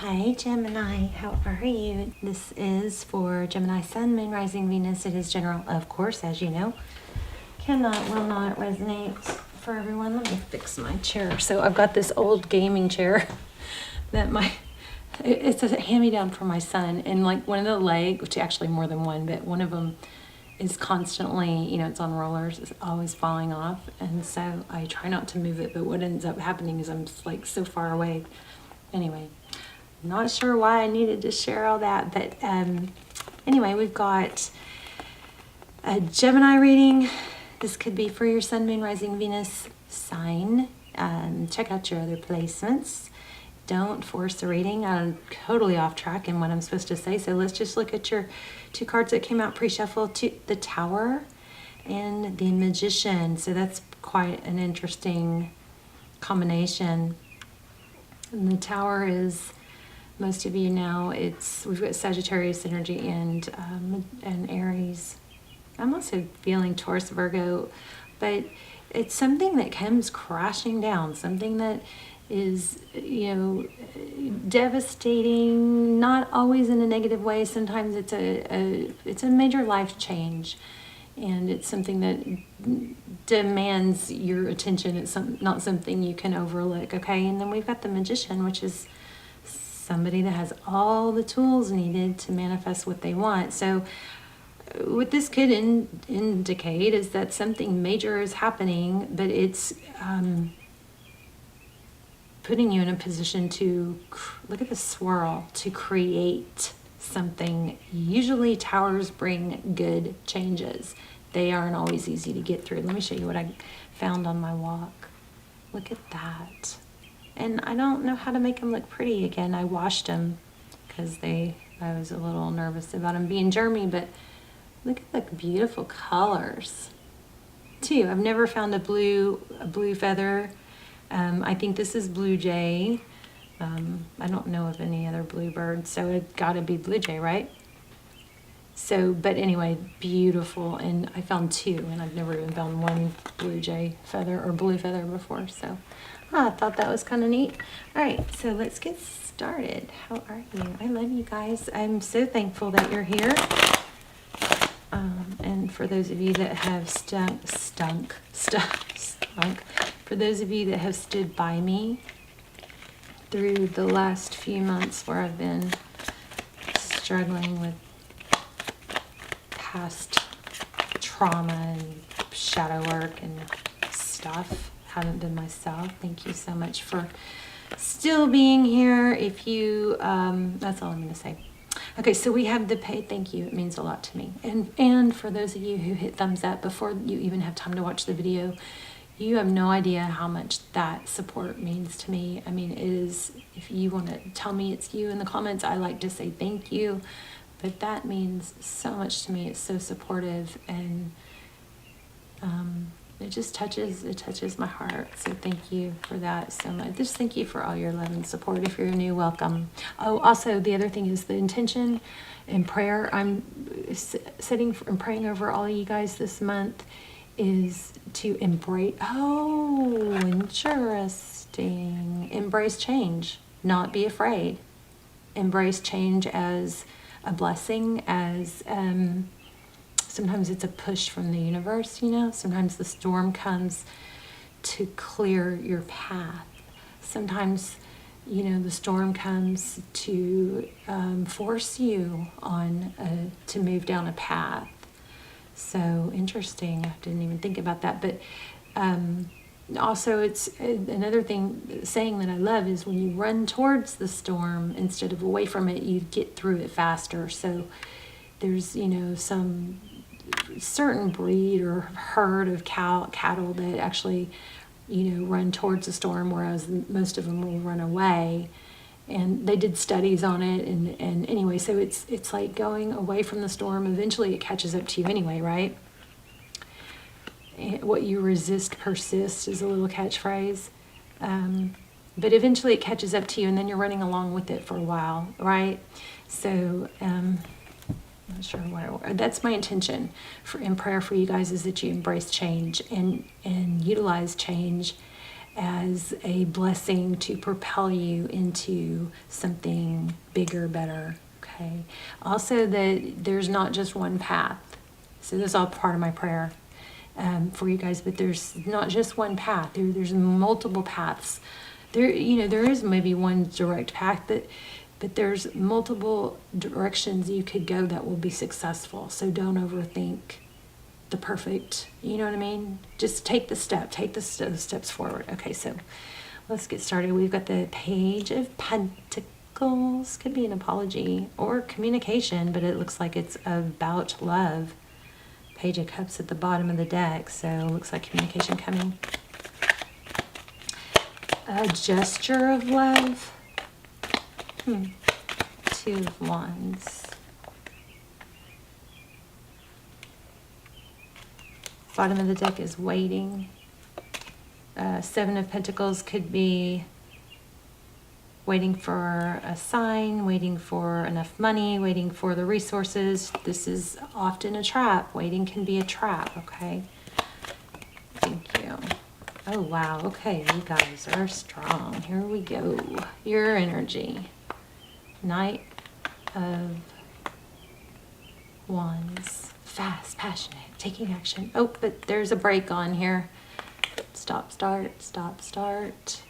Hi Gemini, how are you? This is for Gemini Sun, Moon, Rising, Venus. It is general, of course, as you know. Will not resonate for everyone. Let me fix my chair. So I've got this old gaming chair that it's a hand-me-down for my son. And like one of the legs, which actually more than one, but one of them is constantly, it's on rollers, it's always falling off. And so I try not to move it, but what ends up happening is I'm like so far away. Anyway. Not sure why I needed to share all that, but anyway, we've got a Gemini reading. This could be for your Sun, Moon, Rising, Venus sign. Check out your other placements. Don't force the reading. I'm totally off track in what I'm supposed to say, so let's just look at your two cards that came out pre-shuffle, the Tower and the Magician. So that's quite an interesting combination. And the Tower is... most of you know we've got Sagittarius energy and Aries. I'm also feeling Taurus, Virgo, but it's something that comes crashing down, something that is, devastating, not always in a negative way. Sometimes it's a major life change, and it's something that demands your attention. It's not something you can overlook, okay? And then we've got the Magician, which is somebody that has all the tools needed to manifest what they want. So what this could indicate is that something major is happening, but it's putting you in a position to, look at the swirl, to create something. Usually towers bring good changes. They aren't always easy to get through. Let me show you what I found on my walk. Look at that. And I don't know how to make them look pretty again. I washed them because I was a little nervous about them being germy, but look at the beautiful colors too. I've never found a blue feather. I think this is blue jay. I don't know of any other blue birds, so it gotta be blue jay, right? So, but anyway, beautiful. And I found two, and I've never even found one blue jay feather or blue feather before, so I thought that was kind of neat. All right, so let's get started. How are you? I love you guys. I'm so thankful that you're here. And for those of you that have stunk, for those of you that have stood by me through the last few months where I've been struggling with past trauma and shadow work and stuff, haven't been myself. Thank you so much for still being here. If you, that's all I'm going to say. Okay, so we have the pay. Thank you. It means a lot to me. And for those of you who hit thumbs up before you even have time to watch the video, you have no idea how much that support means to me. I mean, it is, if you want to tell me it's you in the comments, I like to say thank you, but that means so much to me. It's so supportive, and it just touches my heart. So thank you for that so much. Just thank you for all your love and support. If you're new, welcome. Oh, also the other thing is the intention and prayer I'm sitting and praying over all of you guys this month is to embrace, interesting. Embrace change, not be afraid. Embrace change as a blessing, as sometimes it's a push from the universe, Sometimes the storm comes to clear your path. Sometimes, the storm comes to force you on to move down a path. So interesting. I didn't even think about that. But also, it's another saying that I love is when you run towards the storm instead of away from it, you get through it faster. So there's, some certain breed or herd of cattle that actually, run towards the storm, whereas most of them will run away. And they did studies on it, and anyway, so it's like going away from the storm. Eventually it catches up to you anyway, right? And what you resist persists is a little catchphrase. But eventually it catches up to you, and then you're running along with it for a while, right? So not sure where. That's my intention in prayer for you guys, is that you embrace change and utilize change as a blessing to propel you into something bigger, better, okay? Also that there's not just one path. So this is all part of my prayer for you guys, but there's not just one path. There's multiple paths. There is maybe one direct path, but there's multiple directions you could go that will be successful. So don't overthink the perfect, you know what I mean? Just take the steps forward. Okay, so let's get started. We've got the Page of Pentacles. Could be an apology or communication, but it looks like it's about love. Page of Cups at the bottom of the deck, so it looks like communication coming. A gesture of love. Two of Wands. Bottom of the deck is waiting. Seven of Pentacles could be waiting for a sign, waiting for enough money, waiting for the resources. This is often a trap. Waiting can be a trap, okay? Thank you. Oh, wow. Okay, you guys are strong. Here we go. Your energy. Knight of Wands. Fast, passionate, taking action. Oh, but there's a break on here. Stop, start, stop, start.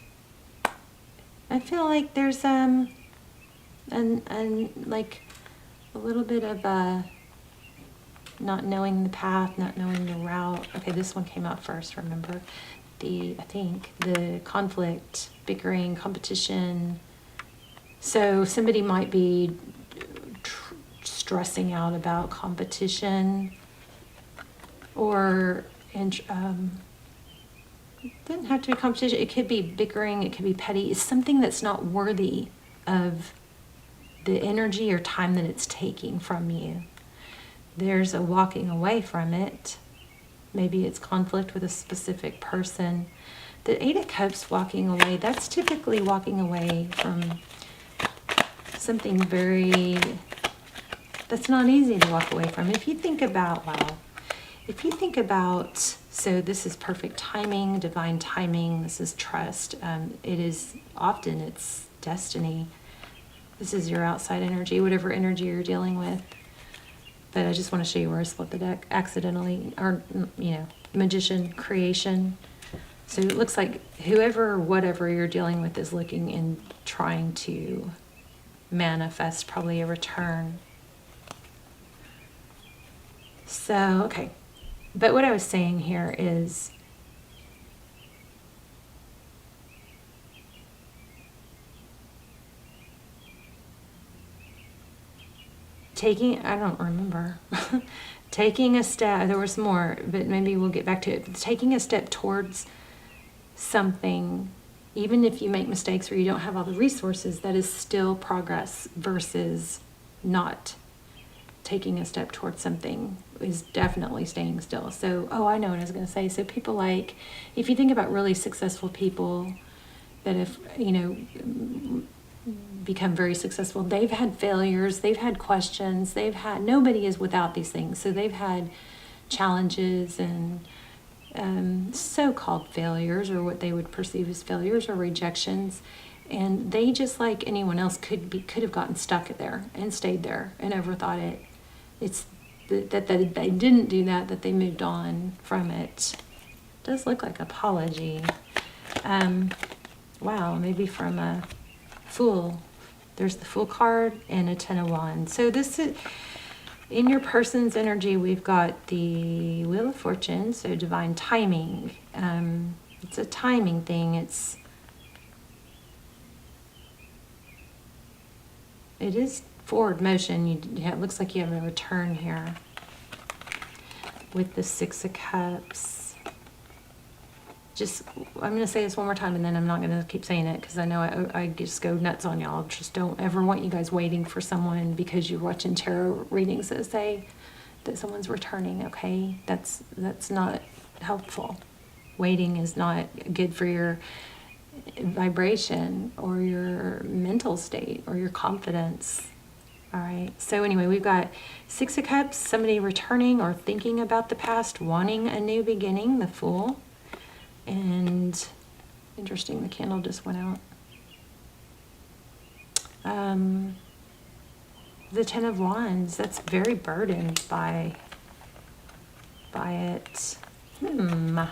I feel like there's like a little bit of not knowing the path, not knowing the route. Okay, this one came out first, remember? I think the conflict, bickering, competition. So somebody might be stressing out about competition, or it doesn't have to be competition. It could be bickering, it could be petty. It's something that's not worthy of the energy or time that it's taking from you. There's a walking away from it. Maybe it's conflict with a specific person. The Eight of Cups, walking away, that's typically walking away from something that's not easy to walk away from. If you think about, so this is perfect timing, divine timing, this is trust. It's destiny. This is your outside energy, whatever energy you're dealing with. But I just want to show you where I split the deck accidentally, or, magician, creation. So it looks like whatever you're dealing with is looking and trying to manifest probably a return. So, okay. But what I was saying here is I don't remember. Taking a step, there was more, but maybe we'll get back to it. Taking a step towards something, even if you make mistakes or you don't have all the resources, that is still progress versus not taking a step towards something is definitely staying still. So, I know what I was going to say. So people like, if you think about really successful people that have, become very successful, they've had failures, they've had questions, nobody is without these things. So they've had challenges and so-called failures, or what they would perceive as failures or rejections. And they, just like anyone else, could have gotten stuck there and stayed there and overthought it. It's that they didn't do that they moved on from it. It does look like apology. Wow, maybe from a Fool. There's the Fool card and a Ten of Wands. So this is, in your person's energy, we've got the Wheel of Fortune, so divine timing. It's a timing thing. It is forward motion. It looks like you have a return here with the Six of Cups. I'm going to say this one more time, and then I'm not going to keep saying it, because I know I just go nuts on y'all. Just don't ever want you guys waiting for someone because you're watching tarot readings that say that someone's returning, okay? That's not helpful. Waiting is not good for your vibration or your mental state or your confidence. All right. So anyway, we've got Six of Cups, somebody returning or thinking about the past, wanting a new beginning, the Fool. And Interesting, the candle just went out. The Ten of Wands, that's very burdened by it. I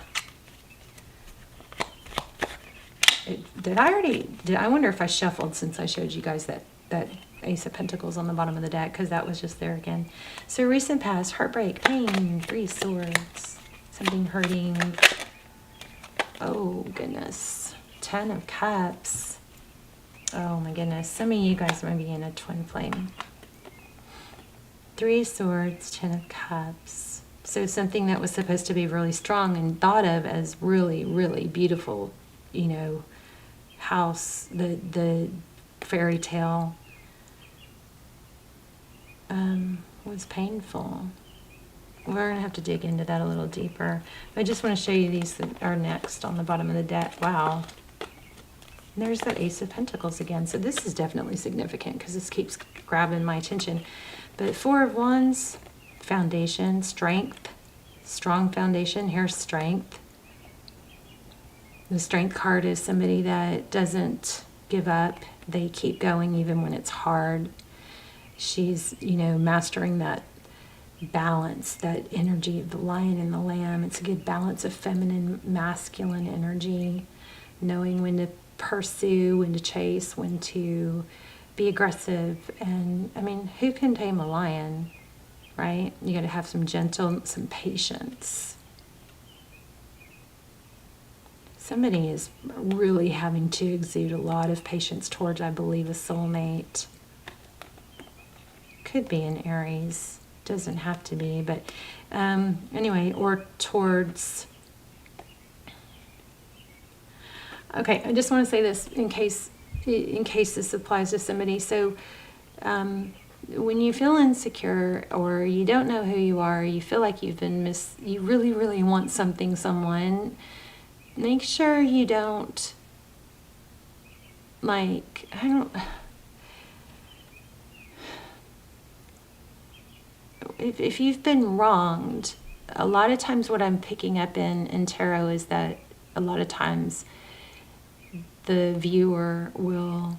wonder if I shuffled since I showed you guys that Ace of Pentacles on the bottom of the deck, because that was just there again. So recent past, heartbreak, pain, 3 swords, something hurting. Oh goodness, 10 of Cups. Oh my goodness, some of you guys might be in a twin flame. 3 swords, 10 of Cups. So something that was supposed to be really strong and thought of as really, really beautiful, you know, house, the fairy tale, was painful. We're going to have to dig into that a little deeper. I just want to show you these that are next on the bottom of the deck. Wow. And there's that Ace of Pentacles again. So this is definitely significant because this keeps grabbing my attention. But 4 of Wands, foundation, strength, strong foundation. Here's strength. The Strength card is somebody that doesn't give up. They keep going even when it's hard. She's, you know, mastering that balance, that energy of the lion and the lamb. It's a good balance of feminine, masculine energy, knowing when to pursue, when to chase, when to be aggressive. And I mean, who can tame a lion, right? You got to have some some patience. Somebody is really having to exude a lot of patience towards, I believe, a soulmate. Could be an Aries. Doesn't have to be, but anyway, or towards... Okay, I just want to say this in case this applies to somebody. So when you feel insecure or you don't know who you are, you feel like you've been you really, really want someone, make sure you don't, like, if you've been wronged, a lot of times what I'm picking up in tarot is that a lot of times the viewer will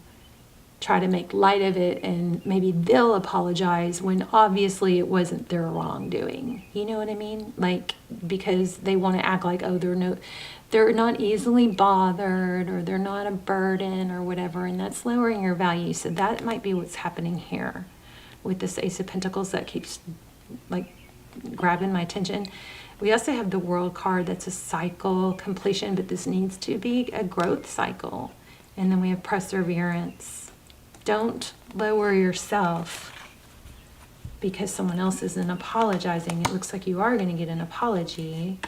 try to make light of it and maybe they'll apologize when obviously it wasn't their wrongdoing. You know what I mean? Like, because they want to act like, oh, they're not easily bothered or they're not a burden or whatever, and that's lowering your value. So that might be what's happening here with this Ace of Pentacles that keeps like grabbing my attention. We also have the World card. That's a cycle completion, but this needs to be a growth cycle. And then we have perseverance. Don't lower yourself because someone else isn't apologizing. It looks like you are going to get an apology.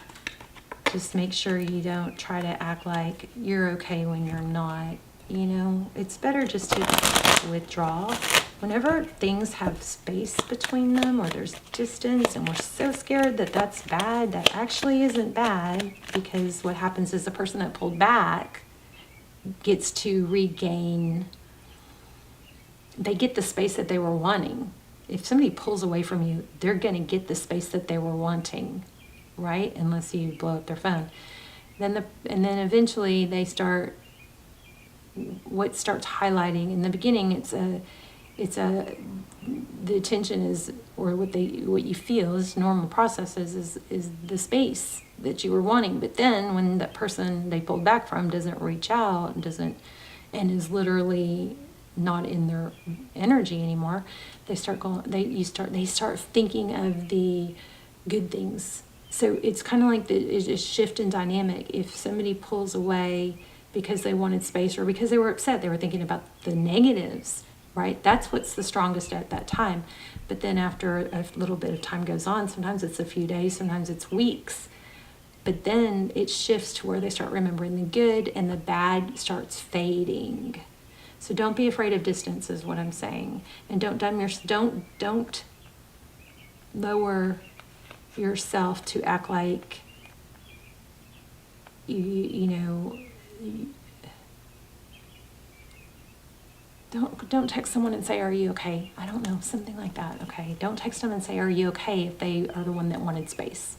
Just make sure you don't try to act like you're okay when you're not. You know, it's better just to withdraw. Whenever things have space between them or there's distance and we're so scared that that's bad, that actually isn't bad, because what happens is the person that pulled back gets to regain, they get the space that they were wanting. If somebody pulls away from you, they're going to get the space that they were wanting, right? Unless you blow up their phone. And then eventually they start, what starts highlighting in the beginning, the attention is, or what you feel is normal processes is the space that you were wanting. But then when that person they pulled back from doesn't reach out and is literally not in their energy anymore, they start thinking of the good things. So it's kind of like it's a shift in dynamic. If somebody pulls away because they wanted space or because they were upset, they were thinking about the negatives, right? That's what's the strongest at that time. But then after a little bit of time goes on, sometimes it's a few days, sometimes it's weeks, but then it shifts to where they start remembering the good and the bad starts fading. So don't be afraid of distance is what I'm saying. And don't lower yourself to act like you know, don't text someone and say, are you okay? I don't know, something like that, okay? Don't text them and say, are you okay, if they are the one that wanted space.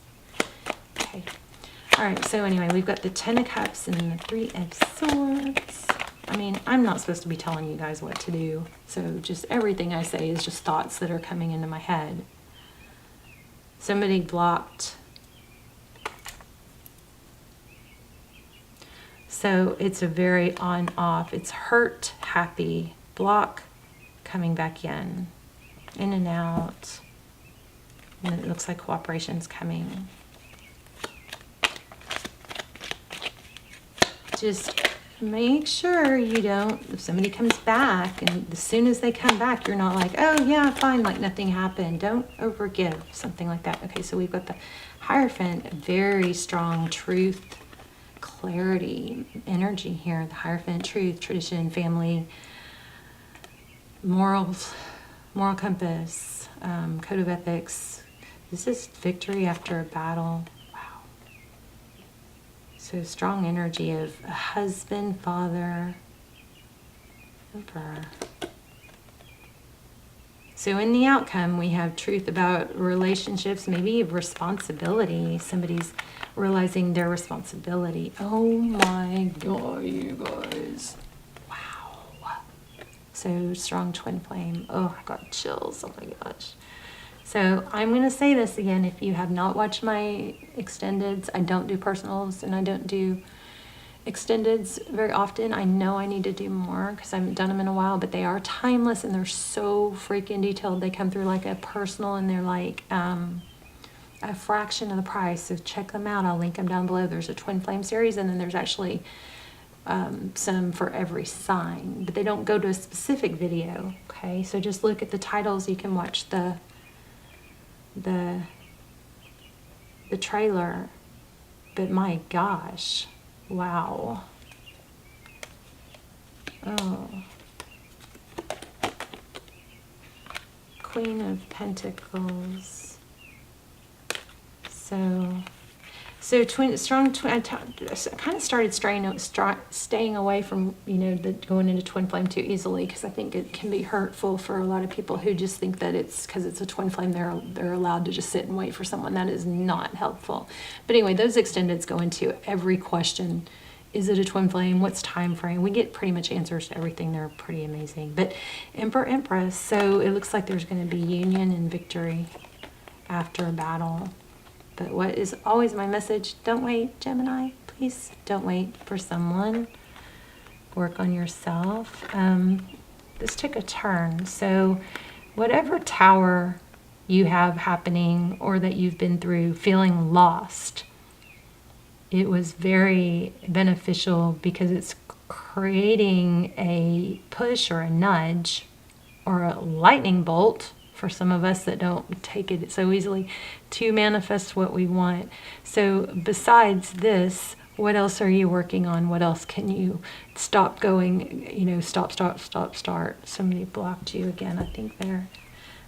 Okay. All right, so anyway, we've got the 10 of Cups and the 3 of Swords. I mean, I'm not supposed to be telling you guys what to do. So just everything I say is just thoughts that are coming into my head. Somebody blocked. So it's a very on-off. It's hurt, happy, block, coming back in and out. And it looks like cooperation's coming. Just make sure you don't, if somebody comes back and as soon as they come back, you're not like, oh yeah, fine, like nothing happened. Don't overgive, something like that. Okay, so we've got the Hierophant, very strong truth, clarity, energy here. The Hierophant, truth, tradition, family, morals, moral compass, code of ethics. This is victory after a battle. So strong energy of a husband, father, Emperor. So in the outcome, we have truth about relationships, maybe responsibility. Somebody's realizing their responsibility. Oh my God, you guys. Wow. So strong twin flame. Oh, I got chills. Oh my gosh. So I'm going to say this again. If you have not watched my extendeds, I don't do personals and I don't do extendeds very often. I know I need to do more because I haven't done them in a while, but they are timeless and they're so freaking detailed. They come through like a personal and they're like a fraction of the price. So check them out. I'll link them down below. There's a twin flame series and then there's actually some for every sign, but they don't go to a specific video. Okay, so just look at the titles. You can watch the trailer, but my gosh, wow. Oh, Queen of Pentacles. So strong twin. I kind of started staying away from, you know, going into twin flame too easily, because I think it can be hurtful for a lot of people who just think that it's because it's a twin flame they're allowed to just sit and wait for someone. That is not helpful. But anyway, those extendeds go into every question. Is it a twin flame? What's time frame? We get pretty much answers to everything. They're pretty amazing. But Emperor, Empress. So it looks like there's going to be union and victory after a battle. But what is always my message? Don't wait, Gemini. Please don't wait for someone. Work on yourself. This took a turn. So whatever tower you have happening or that you've been through feeling lost, it was very beneficial because it's creating a push or a nudge or a lightning bolt for some of us that don't take it so easily to manifest what we want. So besides this, what else are you working on? What else can you stop going, you know, stop, start. Somebody blocked you again, I think there.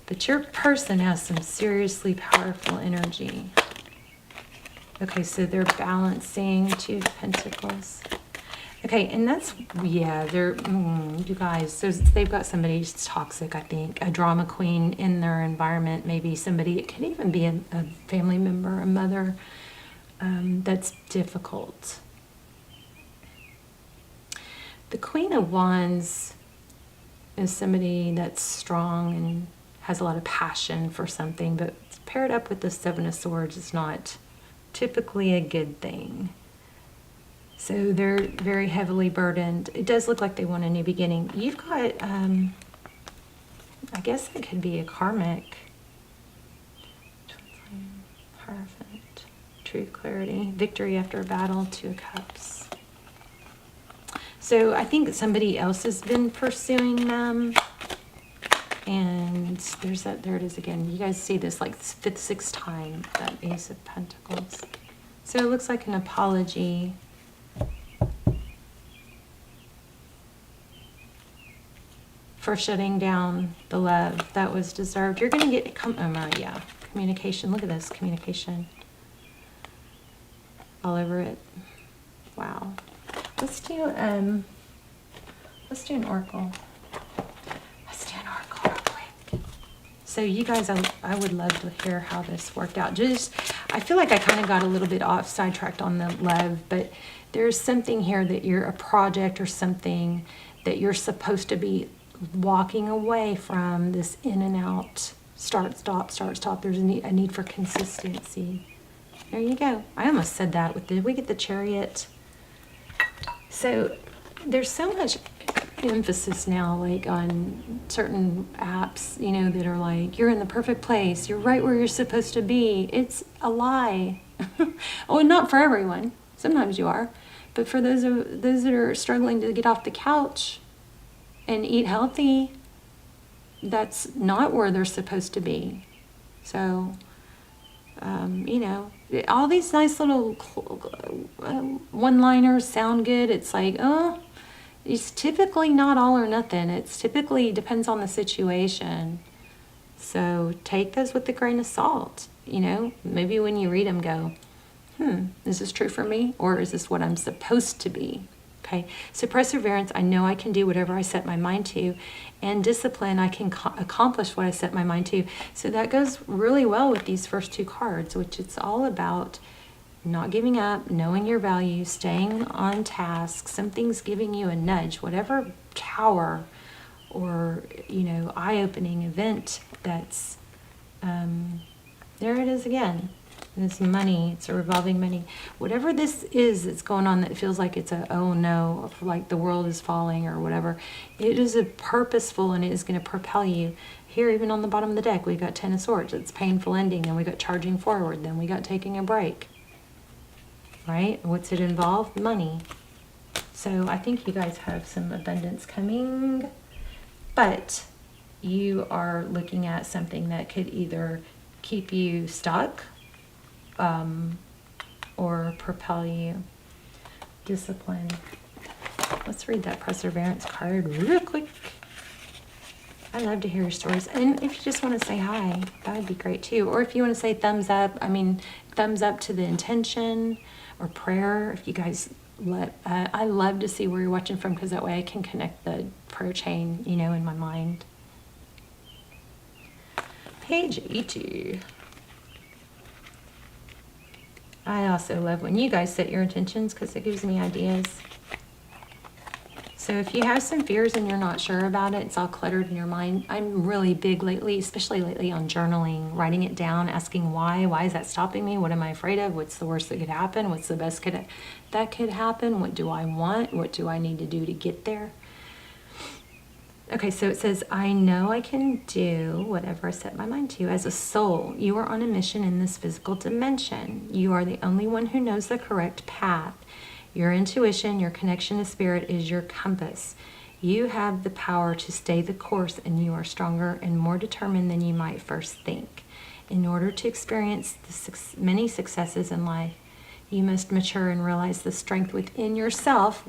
But your person has some seriously powerful energy. Okay, so they're balancing 2 of Pentacles. Okay, and that's, yeah, they're, you guys, they've got somebody who's toxic, I think, a drama queen in their environment, maybe somebody, it could even be a family member, a mother, that's difficult. The Queen of Wands is somebody that's strong and has a lot of passion for something, but paired up with the 7 of Swords is not typically a good thing. So they're very heavily burdened. It does look like they want a new beginning. You've got, I guess it could be a karmic. Hierophant, truth, clarity, victory after a battle, 2 of Cups. So I think somebody else has been pursuing them. And there's that, there it is again. You guys see this like 5th, 6th time, that Ace of Pentacles. So it looks like an apology. For shutting down the love that was deserved. You're going to get, yeah, communication. Look at this, communication. All over it. Wow. Let's do an oracle. Let's do an oracle real quick. So you guys, I would love to hear how this worked out. Just, I feel like I kind of got a little bit off sidetracked on the love, but there's something here that you're a project or something that you're supposed to be walking away from, this in and out, start, stop, start, stop. There's a need for consistency. There you go. I almost said that with did we get the Chariot? So there's so much emphasis now, like on certain apps, you know, that are like, you're in the perfect place, you're right where you're supposed to be. It's a lie. Oh, and not for everyone. Sometimes you are, but for those that are struggling to get off the couch and eat healthy, that's not where they're supposed to be. So, you know, all these nice little one-liners sound good. It's like, oh, it's typically not all or nothing. It's typically depends on the situation. So take those with a grain of salt. You know, maybe when you read them, go, is this true for me? Or is this what I'm supposed to be? Okay, so perseverance, I know I can do whatever I set my mind to, and discipline, I can accomplish what I set my mind to. So that goes really well with these first two cards, which it's all about not giving up, knowing your value, staying on task. Something's giving you a nudge, whatever tower or, you know, eye-opening event that's, there it is again. This money, it's a revolving money. Whatever this is that's going on that feels like it's a, oh no, like the world is falling or whatever, it is a purposeful and it is going to propel you. Here, even on the bottom of the deck, we got Ten of Swords. It's painful ending. Then we got charging forward. Then we got taking a break. Right? What's it involve? Money. So I think you guys have some abundance coming. But you are looking at something that could either keep you stuck, or propel you. Discipline. Let's read that perseverance card real quick. I love to hear your stories. And if you just want to say hi, that would be great too. Or if you want to say thumbs up, I mean, thumbs up to the intention or prayer. If you guys let, I love to see where you're watching from, because that way I can connect the prayer chain, you know, in my mind. Page 80. I also love when you guys set your intentions, because it gives me ideas. So if you have some fears and you're not sure about it, it's all cluttered in your mind. I'm really big lately, especially lately, on journaling, writing it down, asking why. Why is that stopping me? What am I afraid of? What's the worst that could happen? What's the best that could happen? What do I want? What do I need to do to get there? Okay, so it says, I know I can do whatever I set my mind to. As a soul, you are on a mission in this physical dimension. You are the only one who knows the correct path. Your intuition, your connection to spirit is your compass. You have the power to stay the course, and you are stronger and more determined than you might first think. In order to experience the many successes in life, you must mature and realize the strength within yourself.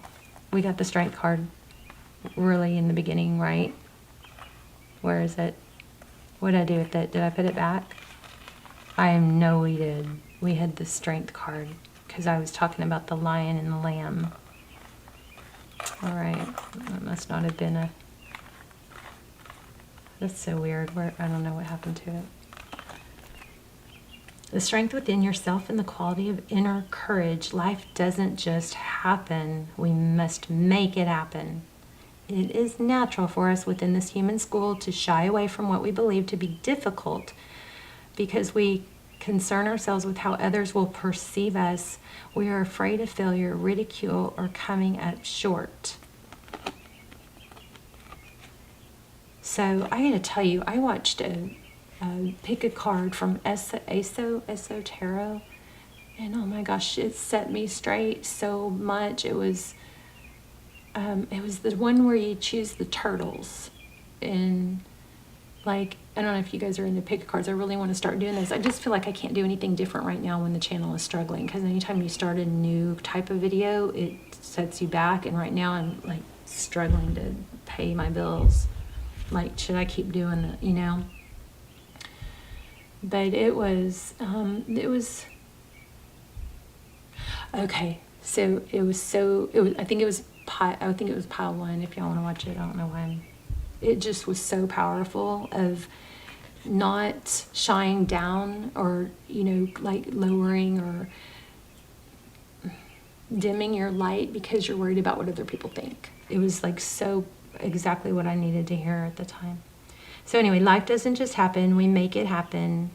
We got the strength card really in the beginning, right? Where is it? What did I do with it? Did I put it back? I know we did. We had the strength card, because I was talking about the lion and the lamb. All right, that must not have been a... That's so weird. Where I don't know what happened to it. The strength within yourself and the quality of inner courage. Life doesn't just happen. We must make it happen. It is natural for us within this human school to shy away from what we believe to be difficult, because we concern ourselves with how others will perceive us. We are afraid of failure, ridicule, or coming up short. So I got to tell you, I watched pick a card from Eso Tarot, and oh my gosh, it set me straight so much. It was the one where you choose the turtles, and like, I don't know if you guys are into pick cards. I really want to start doing this. I just feel like I can't do anything different right now when the channel is struggling, because anytime you start a new type of video, it sets you back. And right now I'm like struggling to pay my bills. Like, should I keep doing it, you know? But it was okay. So I think it was pile one. If y'all want to watch it, I don't know why it just was so powerful of not shying down or, you know, like lowering or dimming your light because you're worried about what other people think. It was like so exactly what I needed to hear at the time. So anyway, life doesn't just happen. We make it happen.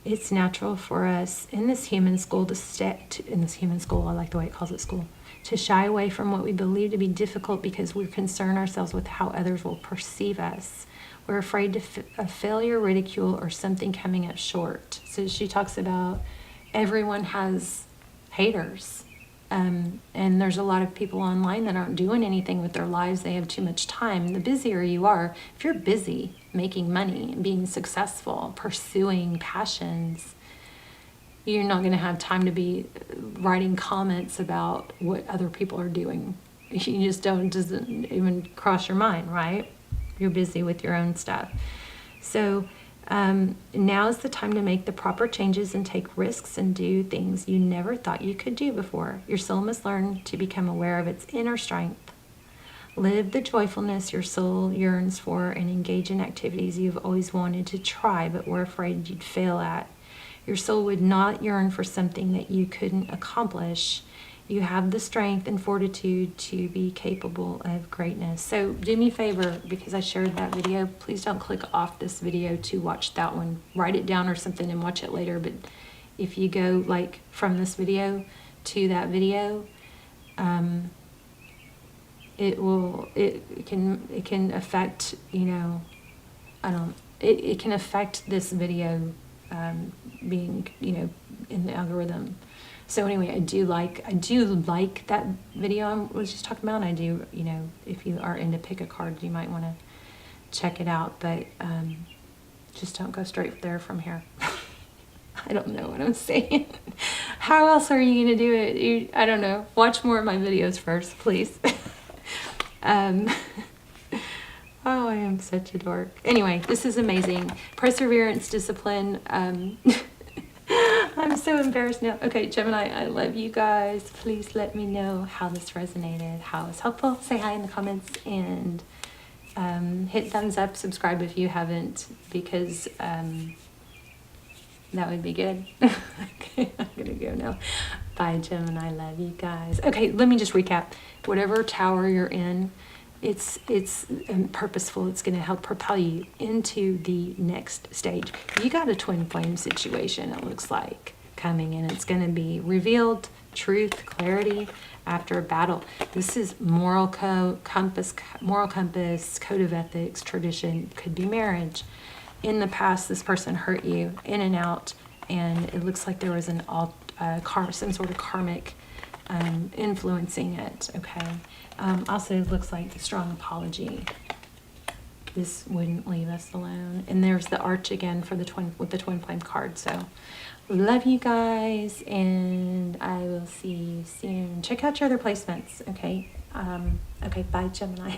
It's natural for us in this human school I like the way it calls it school, to shy away from what we believe to be difficult because we concern ourselves with how others will perceive us. We're afraid of failure, ridicule, or something coming up short. So she talks about everyone has haters. And there's a lot of people online that aren't doing anything with their lives. They have too much time. The busier you are, if you're busy making money, being successful, pursuing passions, you're not going to have time to be writing comments about what other people are doing. You just doesn't even cross your mind, right? You're busy with your own stuff. So now is the time to make the proper changes and take risks and do things you never thought you could do before. Your soul must learn to become aware of its inner strength. Live the joyfulness your soul yearns for and engage in activities you've always wanted to try but were afraid you'd fail at. Your soul would not yearn for something that you couldn't accomplish. You have the strength and fortitude to be capable of greatness. So do me a favor, because I shared that video, please don't click off this video to watch that one. Write it down or something and watch it later. But if you go like from this video to that video, it can affect, you know, it can affect this video being, you know, in the algorithm. So anyway, I do like that video I was just talking about. I do, you know, if you are into pick a card, you might want to check it out, but just don't go straight there from here. I don't know what I'm saying. How else are you going to do it? I don't know. Watch more of my videos first, please. Oh, I am such a dork. Anyway, this is amazing. Perseverance, discipline. I'm so embarrassed now. Okay, Gemini, I love you guys. Please let me know how this resonated, how it was helpful. Say hi in the comments and hit thumbs up, subscribe if you haven't, because that would be good. Okay, I'm gonna go now. Bye, Gemini. I love you guys. Okay, let me just recap. Whatever tower you're in, it's purposeful. It's going to help propel you into the next stage. You got a twin flame situation, it looks like, coming, and it's going to be revealed truth, clarity after a battle. This is moral compass, code of ethics, tradition, could be marriage. In the past, this person hurt you, in and out, and it looks like there was some sort of karmic influencing it. Okay. Also, it looks like a strong apology. This wouldn't leave us alone. And there's the arch again for the twin flame card. So, love you guys, and I will see you soon. Check out your other placements. Okay. Okay. Bye, Gemini.